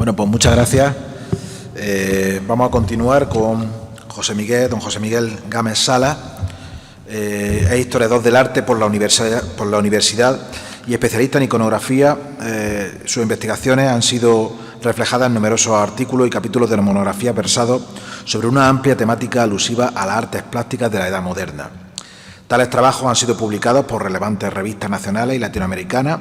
Bueno, pues muchas gracias. Vamos a continuar con don José Miguel Gámez Sala. Es historiador del arte por la universidad y especialista en iconografía. Sus investigaciones han sido reflejadas en numerosos artículos y capítulos de la monografía versados sobre una amplia temática alusiva a las artes plásticas de la Edad Moderna. Tales trabajos han sido publicados por relevantes revistas nacionales y latinoamericanas,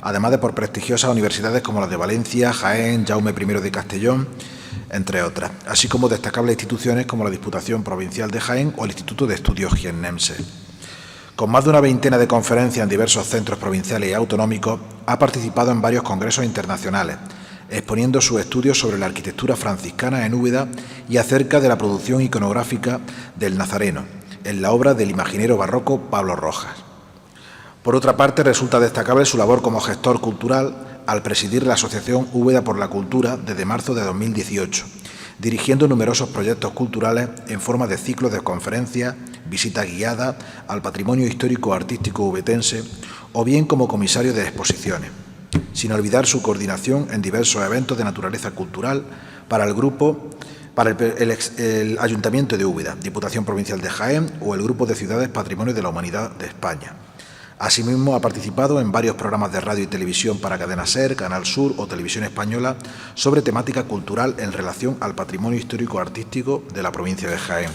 además de por prestigiosas universidades como las de Valencia, Jaén, Jaume I de Castellón, entre otras, así como destacables instituciones como la Diputación Provincial de Jaén o el Instituto de Estudios Jiennense. Con más de una veintena de conferencias en diversos centros provinciales y autonómicos, ha participado en varios congresos internacionales, exponiendo sus estudios sobre la arquitectura franciscana en Úbeda y acerca de la producción iconográfica del Nazareno, en la obra del imaginero barroco Pablo Rojas. Por otra parte, resulta destacable su labor como gestor cultural al presidir la Asociación Úbeda por la Cultura desde marzo de 2018, dirigiendo numerosos proyectos culturales en forma de ciclos de conferencias, visitas guiadas al patrimonio histórico artístico ubetense o bien como comisario de exposiciones, sin olvidar su coordinación en diversos eventos de naturaleza cultural para el Ayuntamiento de Úbeda, Diputación Provincial de Jaén o el Grupo de Ciudades Patrimonio de la Humanidad de España. Asimismo, ha participado en varios programas de radio y televisión para Cadena SER, Canal Sur o Televisión Española sobre temática cultural en relación al patrimonio histórico-artístico de la provincia de Jaén.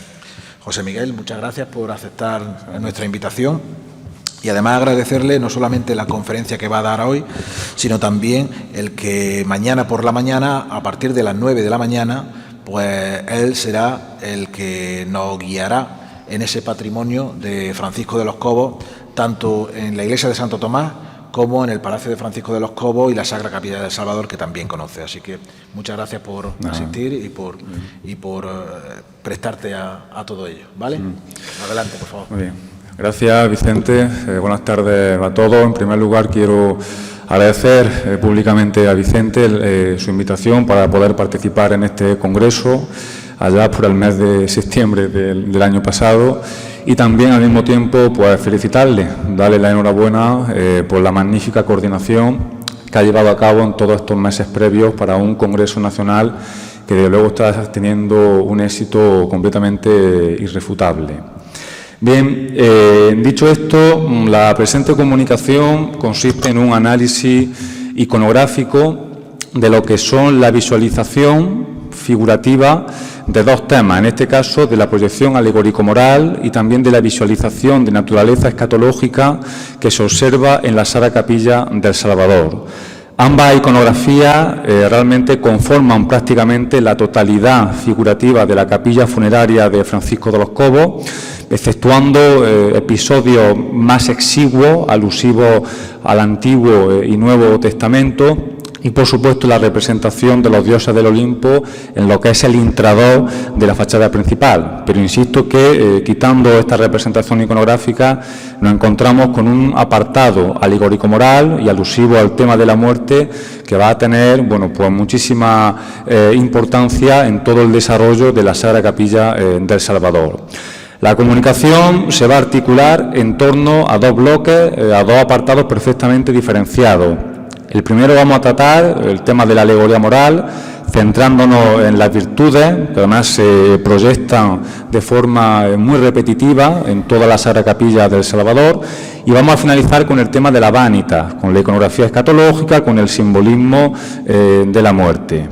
José Miguel, muchas gracias por aceptar nuestra invitación y además agradecerle no solamente la conferencia que va a dar hoy, sino también el que mañana por la mañana, a partir de las 9 de la mañana, pues él será el que nos guiará en ese patrimonio de Francisco de los Cobos, tanto en la iglesia de Santo Tomás como en el Palacio de Francisco de los Cobos y la Sagrada Capilla del Salvador, que también conoce. Así que muchas gracias por asistir y por prestarte a todo ello. ¿Vale? Adelante, por favor. Muy bien. Gracias, Vicente. Buenas tardes a todos. En primer lugar, quiero agradecer públicamente a Vicente su invitación para poder participar en este congreso allá por el mes de septiembre del año pasado. Y también, al mismo tiempo, pues felicitarle, darle la enhorabuena por la magnífica coordinación que ha llevado a cabo en todos estos meses previos para un Congreso Nacional que, desde luego, está teniendo un éxito completamente irrefutable. Bien, dicho esto, la presente comunicación consiste en un análisis iconográfico de lo que son la visualización figurativa de dos temas, en este caso de la proyección alegórico-moral y también de la visualización de naturaleza escatológica que se observa en la Sagrada Capilla del Salvador. Ambas iconografías realmente conforman prácticamente la totalidad figurativa de la capilla funeraria de Francisco de los Cobos, exceptuando episodios más exiguos, alusivos al Antiguo y Nuevo Testamento, y, por supuesto, la representación de los dioses del Olimpo en lo que es el intrador de la fachada principal. Pero insisto que, quitando esta representación iconográfica, nos encontramos con un apartado alegórico-moral y alusivo al tema de la muerte que va a tener, bueno, pues muchísima importancia en todo el desarrollo de la Sagrada Capilla del Salvador. La comunicación se va a articular en torno a dos bloques, a dos apartados perfectamente diferenciados. El primero vamos a tratar el tema de la alegoría moral, centrándonos en las virtudes, que además se proyectan de forma muy repetitiva en toda la Sagrada Capilla del Salvador, y vamos a finalizar con el tema de la vanitas, con la iconografía escatológica, con el simbolismo de la muerte.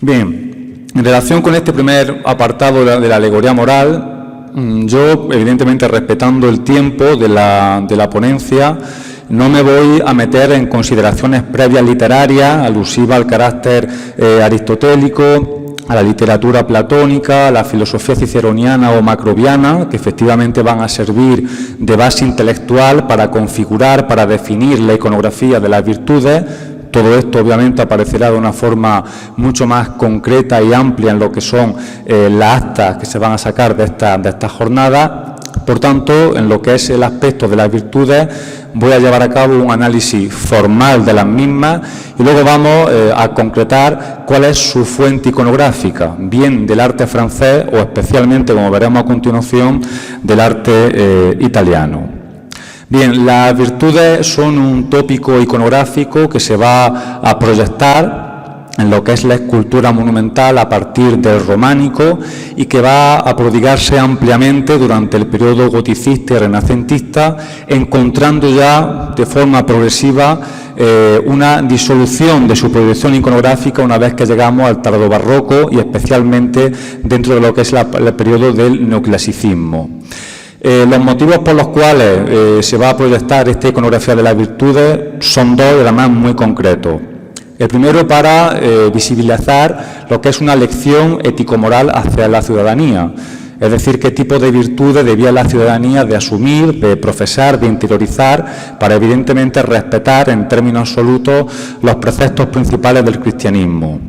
Bien, en relación con este primer apartado de la alegoría moral, yo, evidentemente respetando el tiempo de la ponencia, no me voy a meter en consideraciones previas literarias, alusivas al carácter aristotélico, a la literatura platónica, a la filosofía ciceroniana o macrobiana, que efectivamente van a servir de base intelectual para configurar, para definir la iconografía de las virtudes. Todo esto, obviamente, aparecerá de una forma mucho más concreta y amplia en lo que son las actas que se van a sacar de esta jornada. Por tanto, en lo que es el aspecto de las virtudes, voy a llevar a cabo un análisis formal de las mismas y luego vamos a concretar cuál es su fuente iconográfica, bien del arte francés o especialmente, como veremos a continuación, del arte italiano. Bien, las virtudes son un tópico iconográfico que se va a proyectar en lo que es la escultura monumental a partir del románico y que va a prodigarse ampliamente durante el periodo goticista y renacentista, encontrando ya de forma progresiva una disolución de su proyección iconográfica una vez que llegamos al tardobarroco y especialmente dentro de lo que es el periodo del neoclasicismo. Los motivos por los cuales se va a proyectar esta iconografía de las virtudes son dos, y además muy concretos. El primero, para visibilizar lo que es una lección ético-moral hacia la ciudadanía, es decir, qué tipo de virtudes debía la ciudadanía de asumir, de profesar, de interiorizar, para evidentemente respetar en términos absolutos los preceptos principales del cristianismo.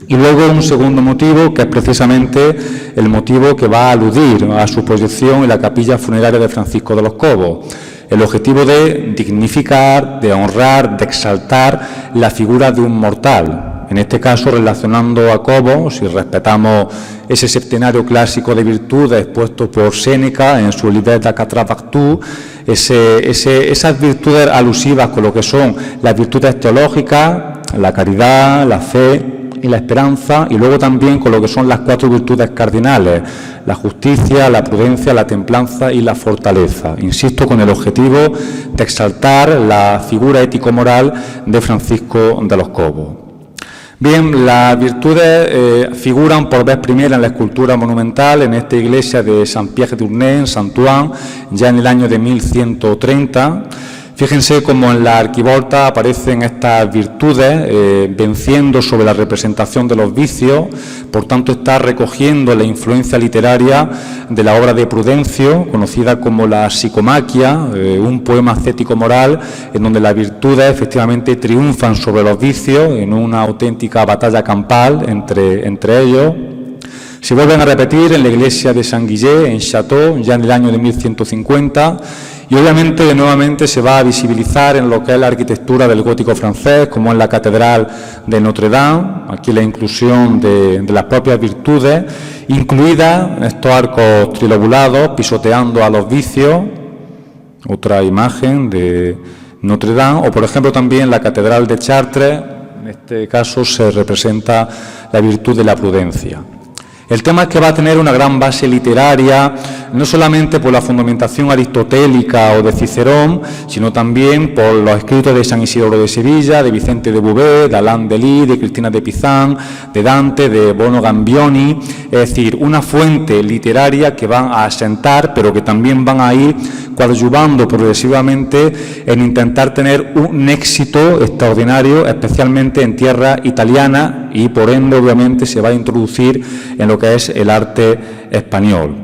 Y luego un segundo motivo, que es precisamente el motivo que va a aludir a su proyección en la capilla funeraria de Francisco de los Cobos. El objetivo de dignificar, de honrar, de exaltar la figura de un mortal. En este caso, relacionando a Cobos, si respetamos ese septenario clásico de virtudes expuesto por Séneca en su Liber Catrabactu, esas virtudes alusivas con lo que son las virtudes teológicas, la caridad, la fe y la esperanza, y luego también con lo que son las 4 virtudes cardinales, la justicia, la prudencia, la templanza y la fortaleza. Insisto, con el objetivo de exaltar la figura ético-moral de Francisco de los Cobos. Bien, las virtudes figuran por vez primera en la escultura monumental en esta iglesia de Saint-Pierre-d'Urnay, en Saint-Ouen, ya en el año de 1130. Fíjense cómo en la arquivolta aparecen estas virtudes venciendo sobre la representación de los vicios, por tanto está recogiendo la influencia literaria de la obra de Prudencio, conocida como la Psicomaquia, un poema ascético-moral en donde las virtudes efectivamente triunfan sobre los vicios en una auténtica batalla campal entre ellos. Se vuelven a repetir en la iglesia de Saint-Guillet, en Château, ya en el año de 1150, y obviamente nuevamente se va a visibilizar en lo que es la arquitectura del gótico francés, como en la catedral de Notre Dame, aquí la inclusión de las propias virtudes, incluidas estos arcos trilobulados, pisoteando a los vicios, otra imagen de Notre Dame, o por ejemplo también la catedral de Chartres, en este caso se representa la virtud de la prudencia. El tema es que va a tener una gran base literaria, no solamente por la fundamentación aristotélica o de Cicerón, sino también por los escritos de San Isidoro de Sevilla, de Vicente de Beauvais, de Alain Delille, de Cristina de Pizan, de Dante, de Bono Gambioni, es decir, una fuente literaria que van a asentar, pero que también van a ir coadyuvando progresivamente en intentar tener un éxito extraordinario, especialmente en tierra italiana, y por ende obviamente se va a introducir en lo que es el arte español.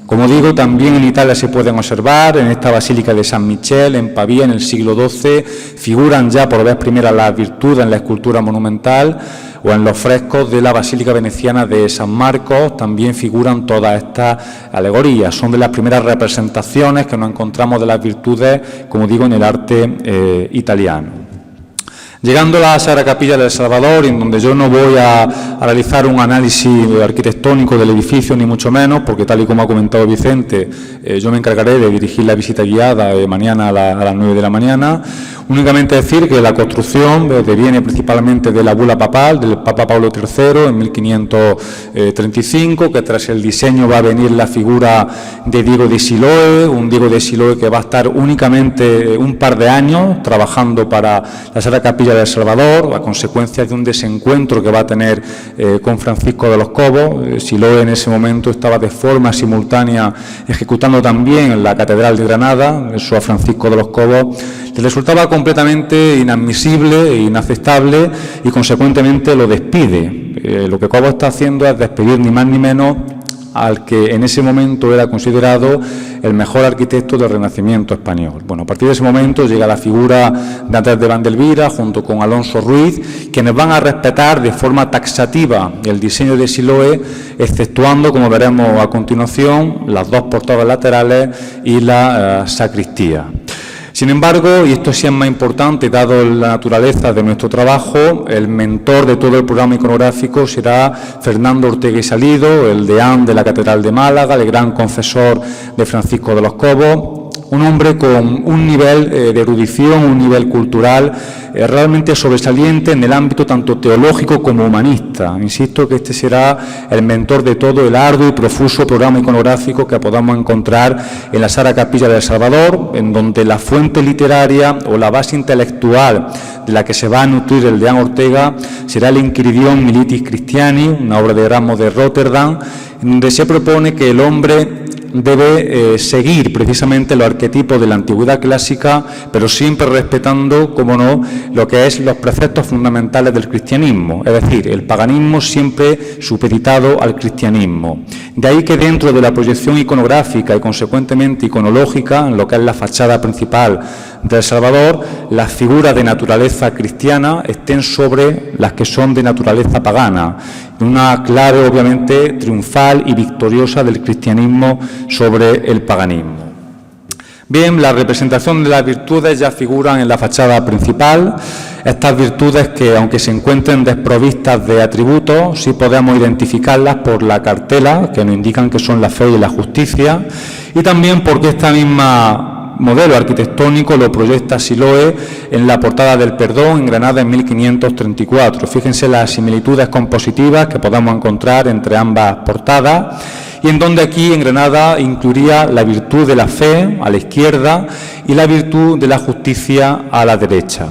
Como digo, también en Italia se pueden observar, en esta Basílica de San Michele, en Pavía, en el siglo XII, figuran ya por vez primera las virtudes en la escultura monumental, o en los frescos de la Basílica Veneciana de San Marcos también figuran todas estas alegorías. Son de las primeras representaciones que nos encontramos de las virtudes, como digo, en el arte italiano. Llegando a la Sagrada Capilla del Salvador, en donde yo no voy a realizar un análisis arquitectónico del edificio, ni mucho menos, porque tal y como ha comentado Vicente, yo me encargaré de dirigir la visita guiada mañana a las 9 de la mañana. Únicamente decir que la construcción deviene principalmente de la bula papal, del Papa Pablo III, en 1535, que tras el diseño va a venir la figura de Diego de Siloé, un Diego de Siloé que va a estar únicamente un par de años trabajando para la Sagrada Capilla del Salvador, a consecuencia de un desencuentro que va a tener con Francisco de los Cobos. Siloé en ese momento estaba de forma simultánea ejecutando también en la Catedral de Granada, eso a Francisco de los Cobos le resultaba completamente inadmisible e inaceptable y consecuentemente lo despide. Lo que Cobos está haciendo es despedir ni más ni menos al que en ese momento era considerado el mejor arquitecto del Renacimiento español. Bueno, a partir de ese momento llega la figura de Andrés de Vandelvira junto con Alonso Ruiz, quienes van a respetar de forma taxativa el diseño de Siloé, exceptuando, como veremos a continuación, las dos portadas laterales y la sacristía. Sin embargo, y esto sí es más importante, dado la naturaleza de nuestro trabajo, el mentor de todo el programa iconográfico será Fernando Ortega y Salido, el deán de la Catedral de Málaga, el gran confesor de Francisco de los Cobos, un hombre con un nivel de erudición, un nivel cultural realmente sobresaliente en el ámbito tanto teológico como humanista. Insisto que este será el mentor de todo el arduo y profuso programa iconográfico que podamos encontrar en la Sagrada Capilla del Salvador, en donde la fuente literaria o la base intelectual de la que se va a nutrir el deán Ortega será el Inquiridion Militis Christiani, una obra de Erasmo de Rotterdam, en donde se propone que el hombre debe seguir precisamente los arquetipos de la antigüedad clásica, pero siempre respetando, como no, lo que es los preceptos fundamentales del cristianismo, es decir, el paganismo siempre supeditado al cristianismo. De ahí que dentro de la proyección iconográfica y consecuentemente iconológica, en lo que es la fachada principal de El Salvador, las figuras de naturaleza cristiana estén sobre las que son de naturaleza pagana, una clave obviamente triunfal y victoriosa del cristianismo sobre el paganismo. Bien, la representación de las virtudes ya figuran en la fachada principal. Estas virtudes que, aunque se encuentren desprovistas de atributos, sí podemos identificarlas por la cartela, que nos indican que son la fe y la justicia, y también porque esta misma modelo arquitectónico lo proyecta Siloé en la portada del Perdón en Granada en 1534. Fíjense las similitudes compositivas que podemos encontrar entre ambas portadas, y en donde aquí en Granada incluiría la virtud de la fe a la izquierda y la virtud de la justicia a la derecha.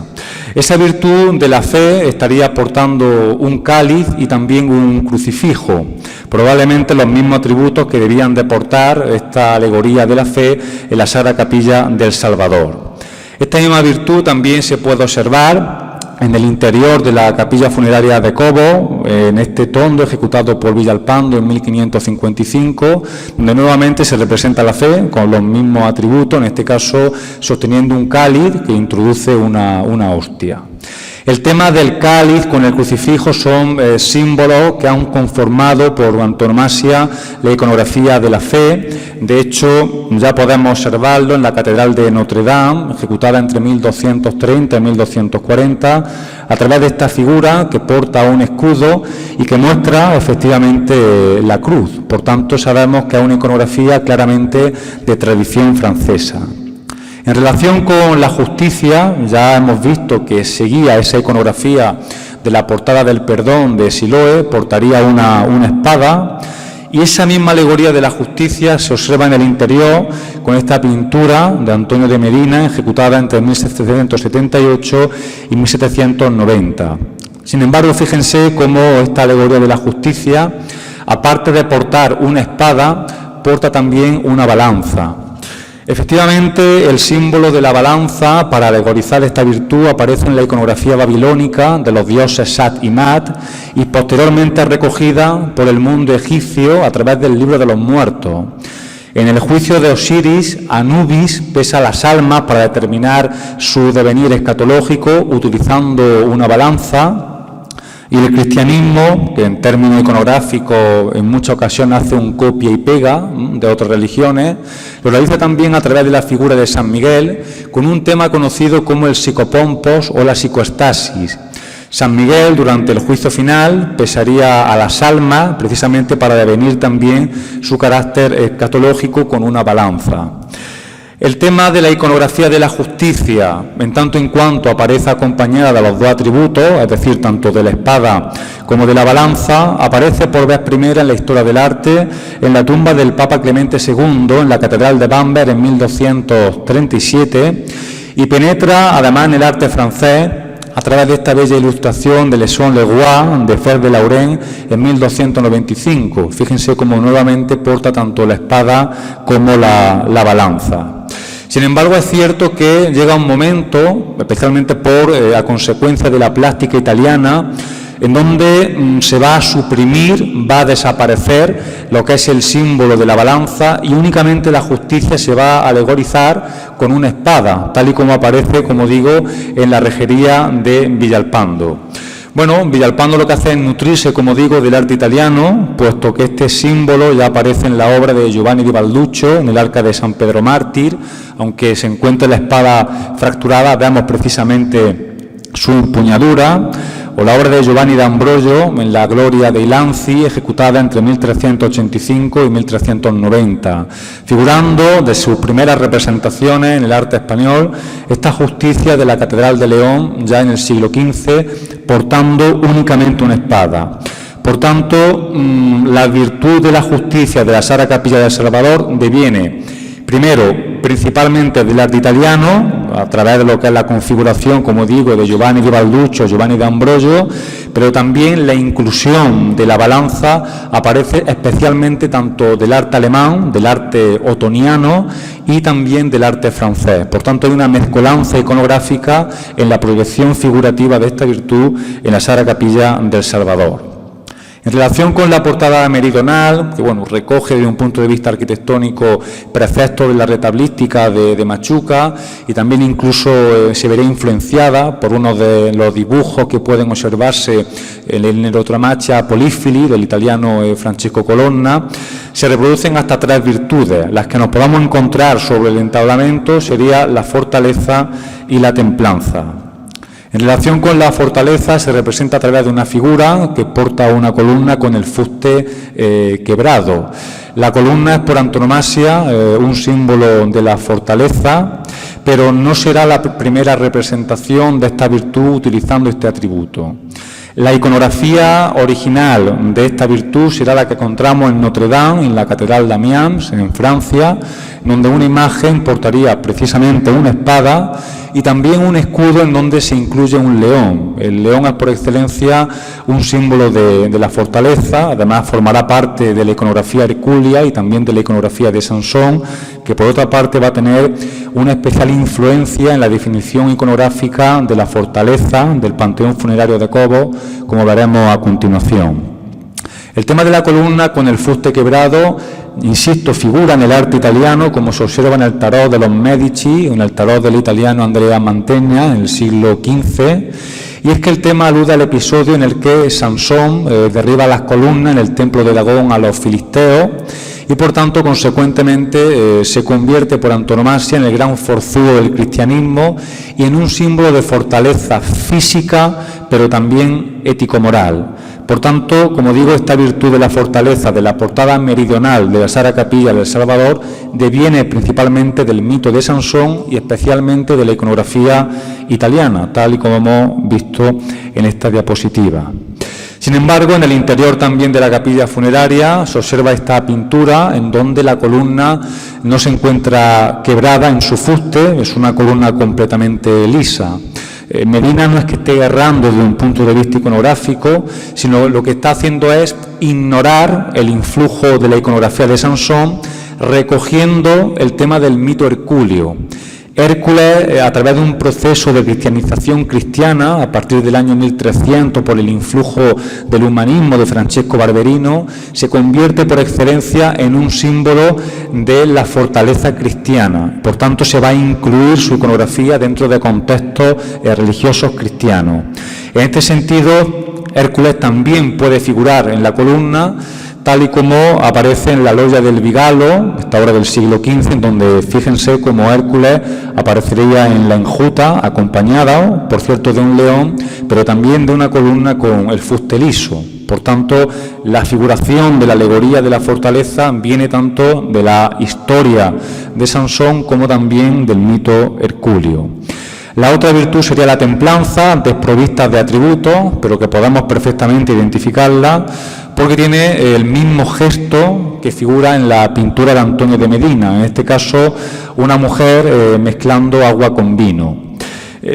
Esa virtud de la fe estaría portando un cáliz y también un crucifijo, probablemente los mismos atributos que debían de portar esta alegoría de la fe en la Sagrada Capilla del Salvador. Esta misma virtud también se puede observar en el interior de la capilla funeraria de Cobo, en este tondo ejecutado por Villalpando en 1555, donde nuevamente se representa la fe con los mismos atributos, en este caso sosteniendo un cáliz que introduce una hostia. El tema del cáliz con el crucifijo son símbolos que han conformado por antonomasia la iconografía de la fe. De hecho, ya podemos observarlo en la Catedral de Notre Dame, ejecutada entre 1230 y 1240, a través de esta figura que porta un escudo y que muestra efectivamente la cruz. Por tanto, sabemos que es una iconografía claramente de tradición francesa. En relación con la justicia, ya hemos visto que seguía esa iconografía de la portada del Perdón de Siloé, portaría una espada, y esa misma alegoría de la justicia se observa en el interior con esta pintura de Antonio de Medina, ejecutada entre 1778 y 1790. Sin embargo, fíjense cómo esta alegoría de la justicia, aparte de portar una espada, porta también una balanza. Efectivamente, el símbolo de la balanza para alegorizar esta virtud aparece en la iconografía babilónica de los dioses Sat y Mat y posteriormente recogida por el mundo egipcio a través del libro de los muertos. En el juicio de Osiris, Anubis pesa las almas para determinar su devenir escatológico utilizando una balanza. Y el cristianismo, que en términos iconográficos en muchas ocasiones hace un copia y pega de otras religiones, lo realiza también a través de la figura de San Miguel, con un tema conocido como el psicopompos o la psicoestasis. San Miguel, durante el juicio final, pesaría a las almas, precisamente para devenir también su carácter escatológico con una balanza. El tema de la iconografía de la justicia, en tanto en cuanto aparece acompañada de los dos atributos, es decir, tanto de la espada como de la balanza, aparece por vez primera en la historia del arte en la tumba del Papa Clemente II en la Catedral de Bamberg en 1237 y penetra además en el arte francés a través de esta bella ilustración de Lesson Leroy de Fer de Laurent en 1295. Fíjense cómo nuevamente porta tanto la espada como la balanza. Sin embargo, es cierto que llega un momento, especialmente a consecuencia de la plástica italiana, en donde se va a suprimir, va a desaparecer lo que es el símbolo de la balanza y únicamente la justicia se va a alegorizar con una espada, tal y como aparece, como digo, en la rejería de Villalpando. Bueno, Villalpando lo que hace es nutrirse, como digo, del arte italiano, puesto que este símbolo ya aparece en la obra de Giovanni di Balduccio, en el arca de San Pedro Mártir. Aunque se encuentre la espada fracturada, vemos precisamente su empuñadura, o la obra de Giovanni d'Ambrogio en La Gloria de Ilanzi, ejecutada entre 1385 y 1390, figurando de sus primeras representaciones en el arte español esta justicia de la Catedral de León ya en el siglo XV, portando únicamente una espada. Por tanto, la virtud de la justicia de la Sacra Capilla del Salvador deviene, primero, principalmente del arte italiano, a través de lo que es la configuración, como digo, de Giovanni di Balduccio, Giovanni d'Ambrogio, pero también la inclusión de la balanza aparece especialmente tanto del arte alemán, del arte otoniano y también del arte francés. Por tanto, hay una mezcolanza iconográfica en la proyección figurativa de esta virtud en la Sacra Capilla del Salvador. En relación con la portada meridional, que recoge desde un punto de vista arquitectónico preceptos de la retablística de Machuca y también incluso se verá influenciada por uno de los dibujos que pueden observarse en el Nerotramacia Polifili del italiano Francesco Colonna, se reproducen hasta 3 virtudes. Las que nos podamos encontrar sobre el entablamento serían la fortaleza y la templanza. En relación con la fortaleza se representa a través de una figura que porta una columna con el fuste quebrado. La columna es por antonomasia un símbolo de la fortaleza, pero no será la primera representación de esta virtud utilizando este atributo. La iconografía original de esta virtud será la que encontramos en Notre Dame, en la Catedral de Amiens, en Francia, donde una imagen portaría precisamente una espada y también un escudo en donde se incluye un león. El león es por excelencia un símbolo de la fortaleza, además formará parte de la iconografía hercúlea y también de la iconografía de Sansón, que por otra parte va a tener una especial influencia en la definición iconográfica de la fortaleza del Panteón Funerario de Cobos, como veremos a continuación. El tema de la columna con el fuste quebrado, insisto, figura en el arte italiano, como se observa en el tarot de los Medici, en el tarot del italiano Andrea Mantegna, en el siglo XV, y es que el tema alude al episodio en el que Sansón derriba las columnas en el templo de Dagón a los filisteos, y por tanto, consecuentemente, se convierte por antonomasia en el gran forzudo del cristianismo y en un símbolo de fortaleza física, pero también ético-moral. Por tanto, como digo, esta virtud de la fortaleza de la portada meridional de la Sacra Capilla del Salvador deviene principalmente del mito de Sansón y especialmente de la iconografía italiana, tal y como hemos visto en esta diapositiva. Sin embargo, en el interior también de la capilla funeraria se observa esta pintura en donde la columna no se encuentra quebrada en su fuste, es una columna completamente lisa. Medina no es que esté errando desde un punto de vista iconográfico, sino lo que está haciendo es ignorar el influjo de la iconografía de Sansón, recogiendo el tema del mito hercúleo. Hércules, a través de un proceso de cristianización cristiana, a partir del año 1300, por el influjo del humanismo de Francesco Barberino, se convierte por excelencia en un símbolo de la fortaleza cristiana. Por tanto, se va a incluir su iconografía dentro de contextos religiosos cristianos. En este sentido, Hércules también puede figurar en la columna, tal y como aparece en la Logia del Vigalo, esta obra del siglo XV, en donde fíjense cómo Hércules aparecería en la enjuta, acompañada, por cierto, de un león, pero también de una columna con el fuste liso. Por tanto, la figuración de la alegoría de la fortaleza viene tanto de la historia de Sansón como también del mito hercúleo. La otra virtud sería la templanza, desprovista de atributos, pero que podamos perfectamente identificarla, porque tiene el mismo gesto que figura en la pintura de Antonio de Medina, en este caso una mujer mezclando agua con vino.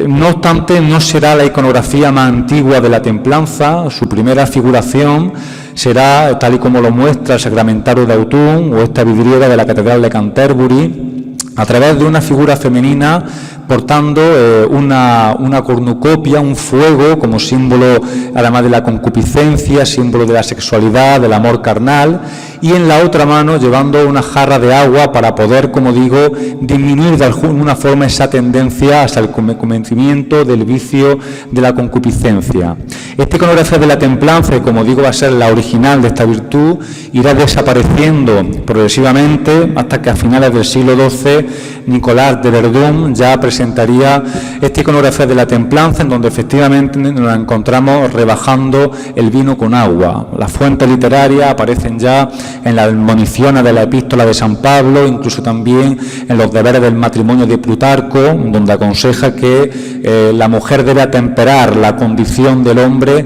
No obstante, no será la iconografía más antigua de la templanza, su primera figuración será, tal y como lo muestra el Sacramentario de Autun o esta vidriera de la Catedral de Canterbury, a través de una figura femenina portando una cornucopia, un fuego, como símbolo además de la concupiscencia, símbolo de la sexualidad, del amor carnal, y en la otra mano llevando una jarra de agua para poder, como digo, disminuir de alguna forma esa tendencia hacia el convencimiento del vicio de la concupiscencia. Esta iconografía de la templanza, que como digo va a ser la original de esta virtud, irá desapareciendo progresivamente hasta que a finales del siglo XII Nicolás de Verdún ya presentaría esta iconografía de la templanza, en donde efectivamente nos encontramos rebajando el vino con agua. Las fuentes literarias aparecen ya en la admoniciones de la epístola de San Pablo, incluso también en los deberes del matrimonio de Plutarco, donde aconseja que la mujer debe atemperar la condición del hombre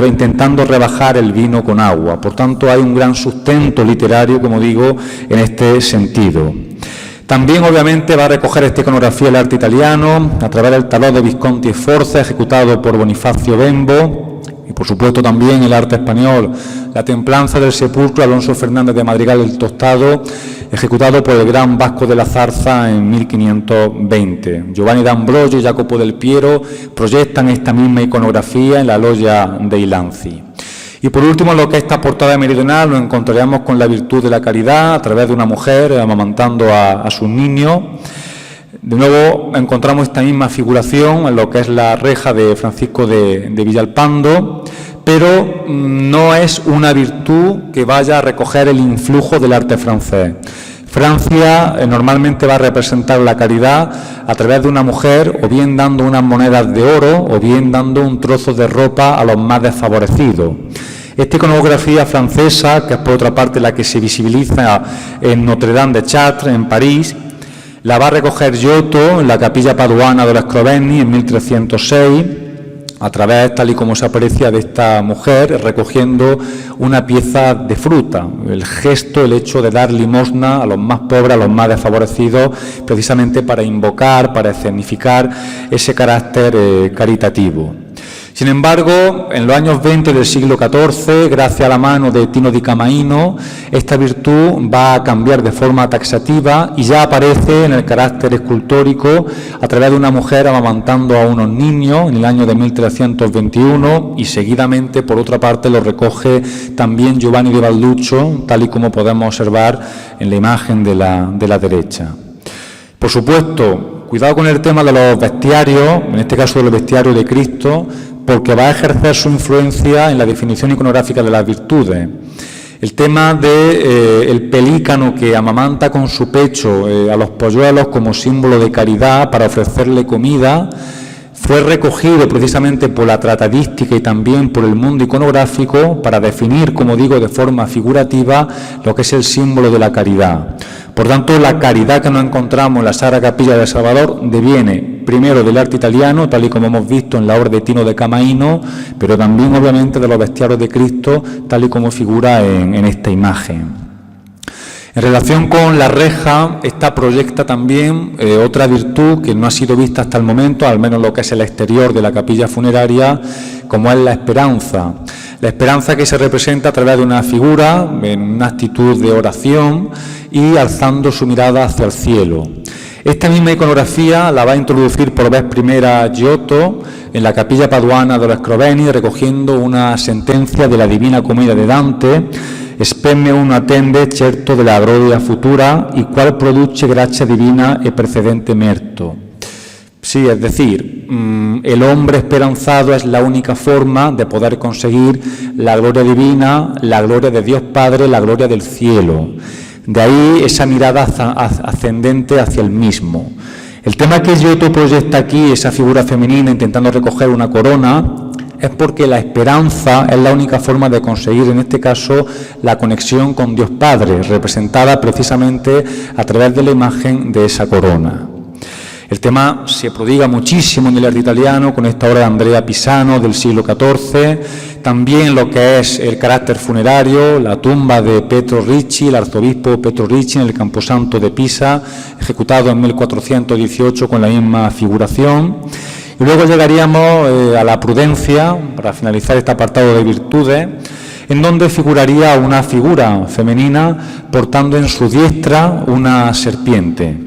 intentando rebajar el vino con agua. Por tanto, hay un gran sustento literario, como digo, en este sentido. También, obviamente, va a recoger esta iconografía el arte italiano a través del tarot de Visconti e Sforza, ejecutado por Bonifacio Bembo, y por supuesto también el arte español, la templanza del sepulcro, Alonso Fernández de Madrigal el Tostado, ejecutado por el gran Vasco de la Zarza en 1520. Giovanni d'Ambrogio y Jacopo del Piero proyectan esta misma iconografía en la logia de Ilanzi. Y por último, en lo que es esta portada meridional, nos encontraremos con la virtud de la caridad a través de una mujer amamantando a sus niños. De nuevo encontramos esta misma figuración en lo que es la reja de Francisco de Villalpando, pero no es una virtud que vaya a recoger el influjo del arte francés. Francia normalmente va a representar la caridad a través de una mujer, o bien dando unas monedas de oro, o bien dando un trozo de ropa a los más desfavorecidos. Esta iconografía francesa, que es por otra parte la que se visibiliza en Notre Dame de Chartres, en París, la va a recoger Giotto en la capilla paduana de los Scrovegni en 1306, a través, tal y como se aprecia, de esta mujer recogiendo una pieza de fruta. El gesto, el hecho de dar limosna a los más pobres, a los más desfavorecidos, precisamente para invocar, para escenificar ese carácter caritativo. Sin embargo, en los años 20 del siglo XIV, gracias a la mano de Tino di Camaino, esta virtud va a cambiar de forma taxativa y ya aparece en el carácter escultórico a través de una mujer amamantando a unos niños en el año de 1321, y seguidamente, por otra parte, lo recoge también Giovanni de Balduccio, tal y como podemos observar en la imagen de la derecha. Por supuesto, cuidado con el tema de los bestiarios, en este caso de los bestiarios de Cristo, porque va a ejercer su influencia en la definición iconográfica de las virtudes. El tema del pelícano que amamanta con su pecho a los polluelos como símbolo de caridad para ofrecerle comida, fue recogido precisamente por la tratadística y también por el mundo iconográfico para definir, como digo, de forma figurativa lo que es el símbolo de la caridad. Por tanto, la caridad que nos encontramos en la Sagrada Capilla de Salvador deviene primero del arte italiano, tal y como hemos visto en la obra de Tino de Camaino, pero también obviamente de los bestiarios de Cristo, tal y como figura en esta imagen. En relación con la reja, esta proyecta también otra virtud que no ha sido vista hasta el momento, al menos lo que es el exterior de la capilla funeraria, como es la esperanza. La esperanza que se representa a través de una figura, en una actitud de oración y alzando su mirada hacia el cielo. Esta misma iconografía la va a introducir por vez primera Giotto en la capilla paduana de los Scrovegni, recogiendo una sentencia de la Divina Comedia de Dante: «Spemme uno attende certo della gloria futura, y qual produce gracia divina e precedente merto». Sí, es decir, el hombre esperanzado es la única forma de poder conseguir la gloria divina, la gloria de Dios Padre, la gloria del cielo. De ahí esa mirada ascendente hacia el mismo. El tema que Giotto proyecta aquí, esa figura femenina intentando recoger una corona, es porque la esperanza es la única forma de conseguir, en este caso, la conexión con Dios Padre, representada precisamente a través de la imagen de esa corona. El tema se prodiga muchísimo en el arte italiano con esta obra de Andrea Pisano del siglo XIV, también lo que es el carácter funerario, la tumba de Pietro Ricci, el arzobispo Pietro Ricci en el Camposanto de Pisa, ejecutado en 1418 con la misma figuración. Y luego llegaríamos a la prudencia, para finalizar este apartado de virtudes, en donde figuraría una figura femenina portando en su diestra una serpiente.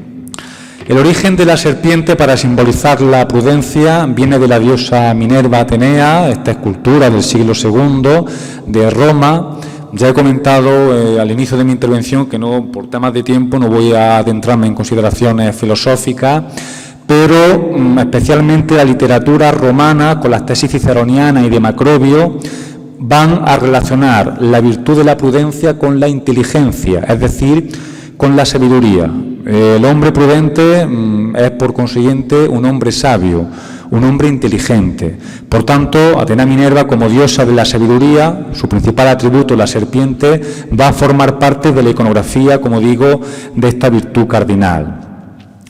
El origen de la serpiente, para simbolizar la prudencia, viene de la diosa Minerva Atenea, esta escultura del siglo II de Roma. Ya he comentado al inicio de mi intervención que no, por temas de tiempo no voy a adentrarme en consideraciones filosóficas, pero especialmente la literatura romana con las tesis ciceronianas y de Macrobio van a relacionar la virtud de la prudencia con la inteligencia, es decir, con la sabiduría. El hombre prudente es, por consiguiente, un hombre sabio, un hombre inteligente. Por tanto, Atenea Minerva, como diosa de la sabiduría, su principal atributo, la serpiente, va a formar parte de la iconografía, como digo, de esta virtud cardinal.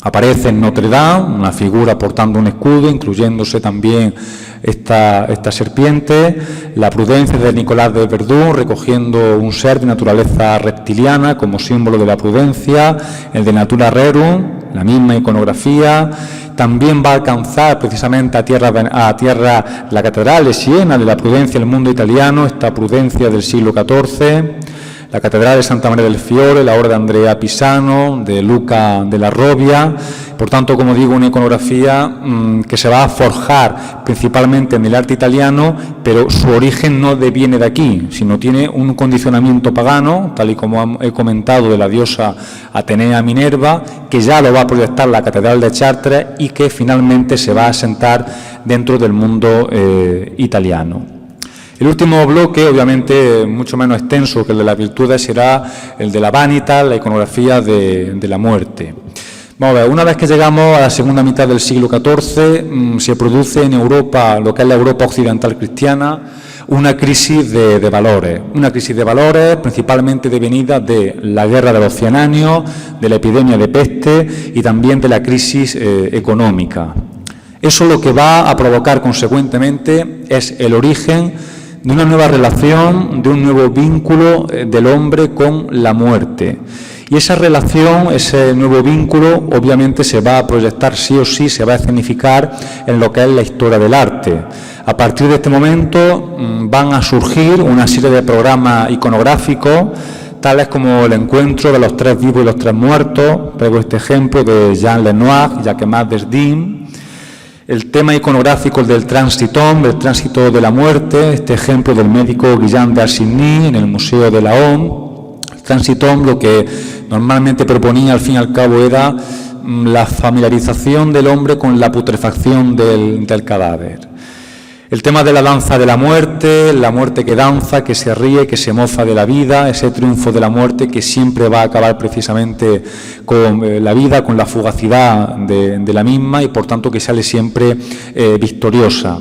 Aparece en Notre Dame una figura portando un escudo, incluyéndose también esta serpiente, la prudencia de Nicolás de Verdún, recogiendo un ser de naturaleza reptiliana como símbolo de la prudencia, el de Natura Rerum, la misma iconografía. También va a alcanzar precisamente a tierra la catedral de Siena, de la prudencia del mundo italiano, esta prudencia del siglo XIV. La Catedral de Santa María del Fiore, la obra de Andrea Pisano, de Luca de la Robbia. Por tanto, como digo, una iconografía que se va a forjar principalmente en el arte italiano, pero su origen no deviene de aquí, sino tiene un condicionamiento pagano, tal y como he comentado, de la diosa Atenea Minerva, que ya lo va a proyectar la Catedral de Chartres y que finalmente se va a asentar dentro del mundo italiano. El último bloque, obviamente mucho menos extenso que el de las virtudes, será el de la Vanitas, la iconografía de la muerte. Vamos a ver, una vez que llegamos a la segunda mitad del siglo XIV, se produce en Europa, lo que es la Europa occidental cristiana, una crisis de valores, principalmente devenida de la guerra de los 100 años, de la epidemia de peste y también de la crisis económica. Eso lo que va a provocar consecuentemente es el origen de una nueva relación, de un nuevo vínculo del hombre con la muerte. Y esa relación, ese nuevo vínculo, obviamente se va a proyectar sí o sí, se va a escenificar en lo que es la historia del arte. A partir de este momento van a surgir una serie de programas iconográficos, tales como el encuentro de los 3 vivos y los 3 muertos. Traigo este ejemplo de Jean Lenoir, Jacquemat Desdin. El tema iconográfico del Transitum, el tránsito de la muerte, este ejemplo del médico Guillaume d'Arsigny en el Museo de Laon. El Transitum lo que normalmente proponía al fin y al cabo era la familiarización del hombre con la putrefacción del cadáver. El tema de la danza de la muerte que danza, que se ríe, que se mofa de la vida, ese triunfo de la muerte que siempre va a acabar precisamente con la vida, con la fugacidad de la misma y por tanto que sale siempre victoriosa.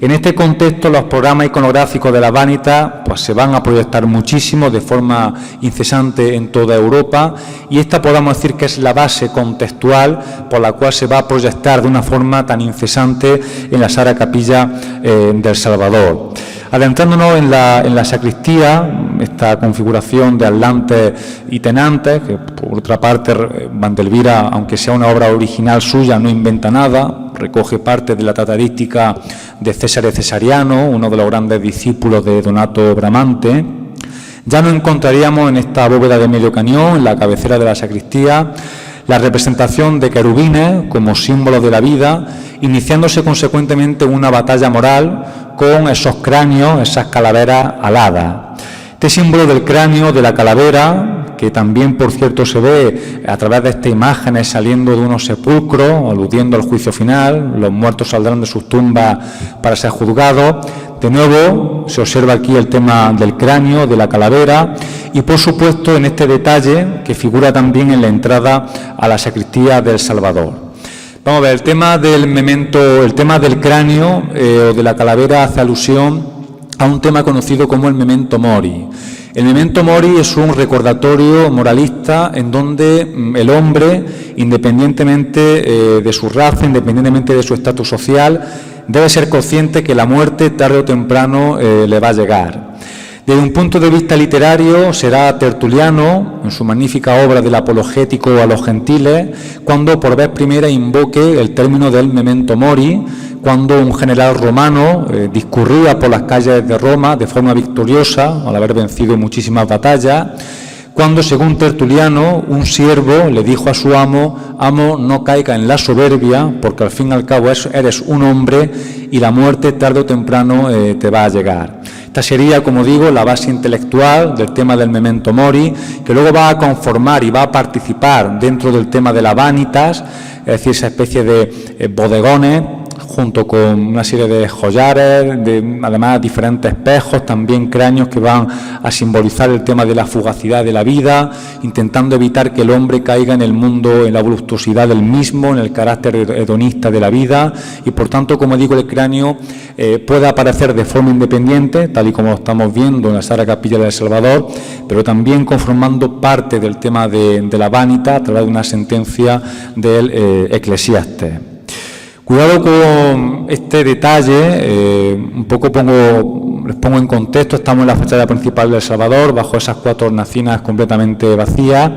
En este contexto, los programas iconográficos de la Vanitas pues, se van a proyectar muchísimo de forma incesante en toda Europa y esta podemos decir que es la base contextual por la cual se va a proyectar de una forma tan incesante en la Sagrada Capilla del Salvador. Adentrándonos en la sacristía, esta configuración de atlantes y tenantes, que por otra parte Vandelvira, aunque sea una obra original suya, no inventa nada, recoge parte de la tratadística de Césare Cesariano, uno de los grandes discípulos de Donato Bramante. Ya nos encontraríamos en esta bóveda de medio cañón, en la cabecera de la sacristía, la representación de querubines como símbolo de la vida, iniciándose consecuentemente una batalla moral con esos cráneos, esas calaveras aladas. Este símbolo del cráneo, de la calavera, que también, por cierto, se ve a través de estas imágenes saliendo de unos sepulcros, aludiendo al juicio final, los muertos saldrán de sus tumbas para ser juzgados. De nuevo, se observa aquí el tema del cráneo, de la calavera, y por supuesto en este detalle que figura también en la entrada a la sacristía del Salvador. Vamos a ver, el tema del memento, el tema del cráneo o de la calavera hace alusión a un tema conocido como el memento mori. El memento mori es un recordatorio moralista en donde el hombre, independientemente de su raza, independientemente de su estatus social, debe ser consciente que la muerte tarde o temprano le va a llegar. Desde un punto de vista literario, será Tertuliano, en su magnífica obra del Apologético a los Gentiles, cuando por vez primera invoque el término del memento mori, cuando un general romano discurría por las calles de Roma de forma victoriosa, al haber vencido muchísimas batallas, cuando, según Tertuliano, un siervo le dijo a su amo: amo, no caiga en la soberbia, porque al fin y al cabo eres un hombre y la muerte tarde o temprano te va a llegar. Esta sería, como digo, la base intelectual del tema del memento mori, que luego va a conformar y va a participar dentro del tema de la vanitas, es decir, esa especie de bodegones junto con una serie de joyares, además diferentes espejos, también cráneos que van a simbolizar el tema de la fugacidad de la vida, intentando evitar que el hombre caiga en el mundo, en la voluptuosidad del mismo, en el carácter hedonista de la vida, y por tanto, como digo, el cráneo puede aparecer de forma independiente, tal y como lo estamos viendo en la Sagrada Capilla del Salvador, pero también conformando parte del tema de la Vanita a través de una sentencia del Eclesiastes. Cuidado con este detalle, un poco les pongo en contexto. Estamos en la fachada principal del Salvador, bajo esas 4 hornacinas completamente vacías,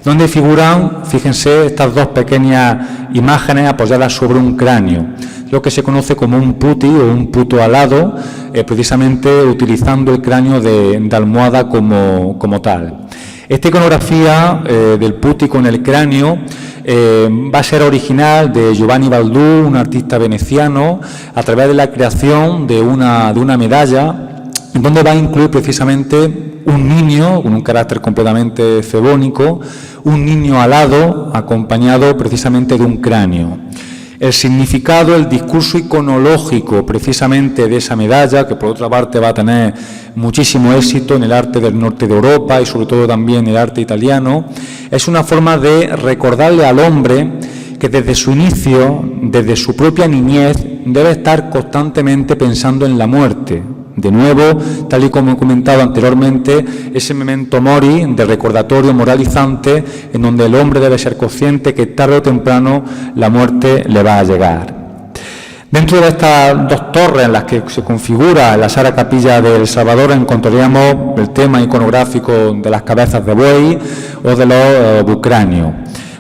donde figuran, fíjense, estas 2 pequeñas imágenes apoyadas sobre un cráneo, lo que se conoce como un putti o un puto alado, precisamente utilizando el cráneo de almohada como tal. Esta iconografía del putti con el cráneo va a ser original de Giovanni Baldù, un artista veneciano, a través de la creación de una medalla, en donde va a incluir precisamente un niño con un carácter completamente febónico, un niño alado acompañado precisamente de un cráneo. El significado, el discurso iconológico precisamente de esa medalla, que por otra parte va a tener muchísimo éxito en el arte del norte de Europa y sobre todo también en el arte italiano, es una forma de recordarle al hombre que desde su inicio, desde su propia niñez, debe estar constantemente pensando en la muerte. De nuevo, tal y como he comentado anteriormente, ese memento mori de recordatorio moralizante en donde el hombre debe ser consciente que tarde o temprano la muerte le va a llegar. Dentro de estas 2 torres en las que se configura la Sagrada Capilla del Salvador encontraríamos el tema iconográfico de las cabezas de buey o de los bucráneos.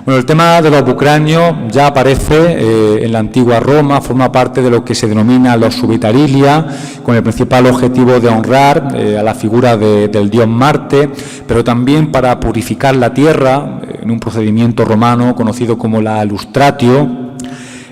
Bueno, el tema de los bucráneos ya aparece en la antigua Roma, forma parte de lo que se denomina los subitarilia, con el principal objetivo de honrar a la figura del dios Marte, pero también para purificar la tierra en un procedimiento romano conocido como la lustratio.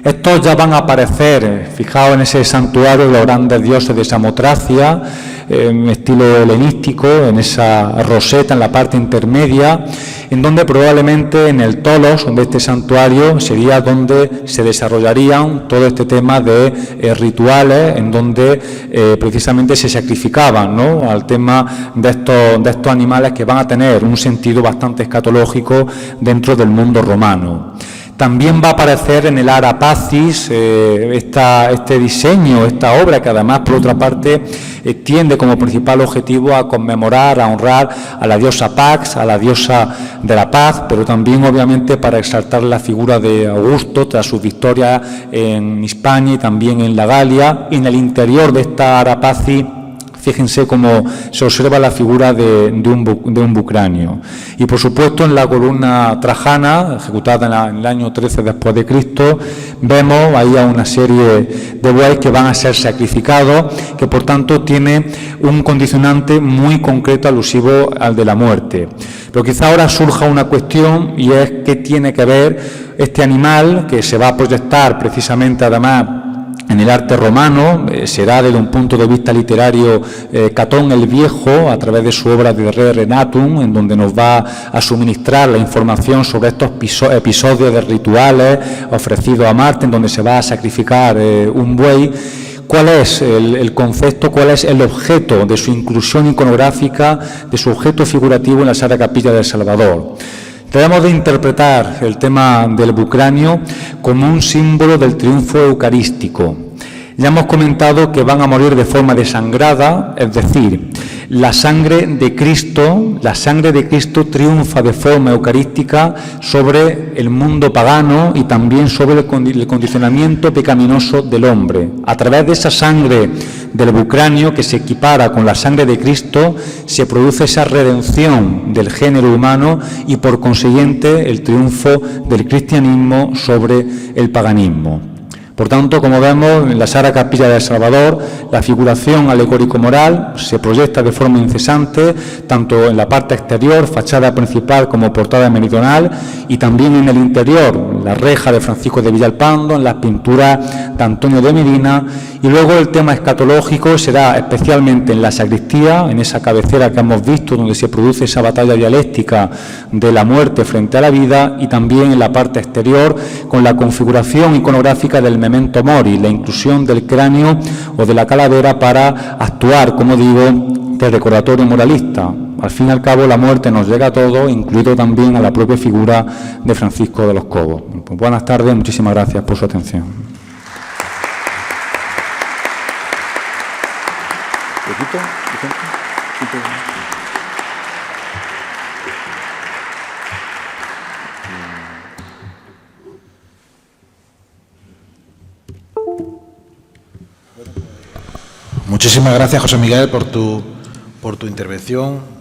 Estos ya van a aparecer, fijaos en ese santuario de los grandes dioses de Samotracia, en estilo helenístico, en esa roseta en la parte intermedia, en donde probablemente en el tolos de este santuario sería donde se desarrollarían todo este tema de rituales, en donde precisamente se sacrificaban, ¿no?, al tema de estos animales que van a tener un sentido bastante escatológico dentro del mundo romano. También va a aparecer en el Ara Pacis este diseño, esta obra que además por otra parte tiende como principal objetivo a conmemorar, a honrar a la diosa Pax, a la diosa de la paz, pero también obviamente para exaltar la figura de Augusto tras sus victorias en Hispania y también en la Galia. Y en el interior de esta Ara Pacis, fíjense cómo se observa la figura de un bucráneo. Y por supuesto en la columna trajana, ejecutada en el año 13 después de Cristo, vemos ahí a una serie de bueyes que van a ser sacrificados, que por tanto tiene un condicionante muy concreto alusivo al de la muerte. Pero quizá ahora surja una cuestión, y es qué tiene que ver este animal que se va a proyectar precisamente además en el arte romano. Será desde un punto de vista literario Catón el Viejo, a través de su obra de Re Renatum, en donde nos va a suministrar la información sobre estos episodios de rituales ofrecidos a Marte, en donde se va a sacrificar un buey. ¿Cuál es el concepto, cuál es el objeto de su inclusión iconográfica, de su objeto figurativo en la Sagrada Capilla del Salvador? Debemos de interpretar el tema del bucráneo como un símbolo del triunfo eucarístico. Ya hemos comentado que van a morir de forma desangrada, es decir, la sangre de Cristo triunfa de forma eucarística sobre el mundo pagano y también sobre el condicionamiento pecaminoso del hombre. A través de esa sangre del bucráneo, que se equipara con la sangre de Cristo, se produce esa redención del género humano y por consiguiente el triunfo del cristianismo sobre el paganismo. Por tanto, como vemos en la Sagrada Capilla del Salvador, la figuración alegórico-moral se proyecta de forma incesante, tanto en la parte exterior, fachada principal como portada meridional, y también en el interior, la reja de Francisco de Villalpando, en las pinturas de Antonio de Medina, y luego el tema escatológico será especialmente en la sacristía, en esa cabecera que hemos visto, donde se produce esa batalla dialéctica de la muerte frente a la vida, y también en la parte exterior, con la configuración iconográfica del memento mori, la inclusión del cráneo o de la calavera para actuar, como digo, de recordatorio moralista. Al fin y al cabo, la muerte nos llega a todos, incluido también a la propia figura de Francisco de los Cobos. Pues buenas tardes, muchísimas gracias por su atención. Muchísimas gracias, José Miguel, por tu intervención.